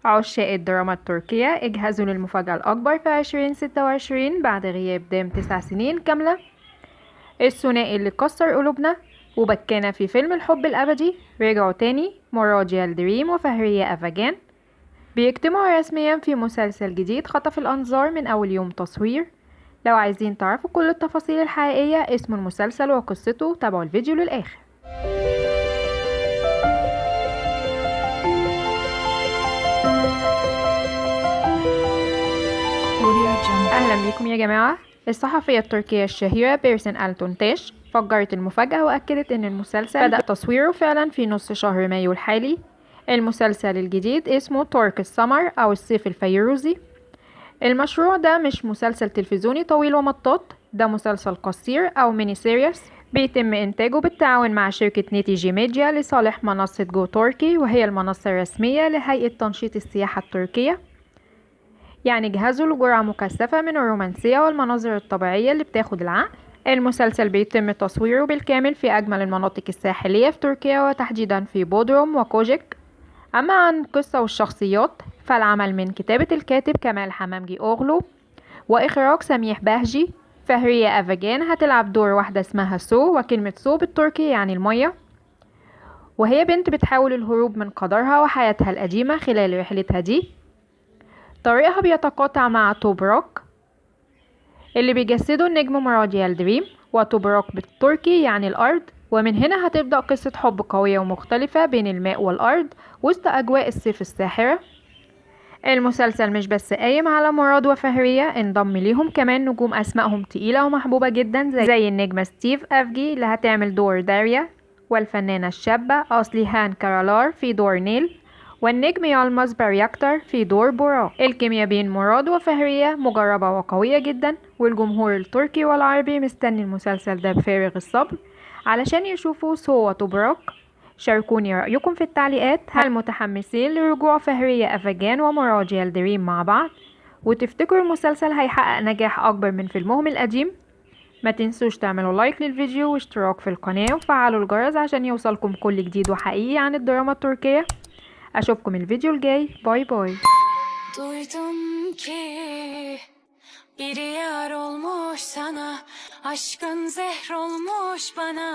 عشاق الدراما التركية اجهزوا للمفاجأة الأكبر في 2026 بعد غياب دام 9 سنين كاملة. الثنائي اللي كسر قلوبنا وبكانا في فيلم الحب الأبدي رجعوا تاني، مراد يلدريم وفهرية أفاجان بيجتمعوا رسميا في مسلسل جديد خطف الأنظار من أول يوم تصوير. لو عايزين تعرفوا كل التفاصيل الحقيقية، اسم المسلسل وقصته، تابعوا الفيديو للآخر. أهلا بيكم يا جماعة. الصحفية التركية الشهيرة بيرسن ألتونتاش فجرت المفاجأة وأكدت إن المسلسل بدأ تصويره فعلا في نص شهر مايو الحالي. المسلسل الجديد اسمه ترك السمر أو الصيف الفيروزي. المشروع ده مش مسلسل تلفزيوني طويل ومطاط، ده مسلسل قصير أو ميني سيريس بيتم إنتاجه بالتعاون مع شركة نيتيجي ميديا لصالح منصة جو تركي، وهي المنصة الرسمية لهيئة تنشيط السياحة التركية. يعني جهزوا لجرعة مكثفة من الرومانسية والمناظر الطبيعية اللي بتاخد العقل. المسلسل بيتم تصويره بالكامل في أجمل المناطق الساحلية في تركيا وتحديدا في بودروم وكوجيك. أما عن القصة والشخصيات فالعمل من كتابة الكاتب كمال حمامجي أوغلو وإخراج سميح باهجي. فهرية أفاجان هتلعب دور واحدة اسمها سو، وكلمة سو بالتركي يعني المية، وهي بنت بتحاول الهروب من قدرها وحياتها القديمة خلال رحلتها دي. طريقها بيتقاطع مع توبروك اللي بيجسده النجم مراد يلدريم، وتوبروك بالتركي يعني الأرض. ومن هنا هتبدأ قصة حب قوية ومختلفة بين الماء والأرض وسط أجواء الصيف الساحرة. المسلسل مش بس قايم على مراد وفهرية، انضم ليهم كمان نجوم أسمائهم تقيلة ومحبوبة جدا زي النجمة ستيف أفجي اللي هتعمل دور داريا، والفنانة الشابة أصليهان كارالار في دور نيل، والنجم يالماز بارياكتر في دور بوراك. الكيمياء بين مراد وفهرية مجربة وقوية جدا، والجمهور التركي والعربي مستني المسلسل ده بفارغ الصبر علشان يشوفوا سو وتوبراك. شاركوني رأيكم في التعليقات، هل متحمسين لرجوع فهرية أفاجان ومراد يلدريم مع بعض؟ وتفتكروا المسلسل هيحقق نجاح أكبر من فيلمهم القديم؟ ما تنسوش تعملوا لايك للفيديو واشتراك في القناة وفعلوا الجرس عشان يوصلكم كل جديد وحقيقي عن الدراما التركية. أشوفكم الفيديو الجاي، باي باي. Duydum ki bir yar olmuş sana, aşkın zehr olmuş bana.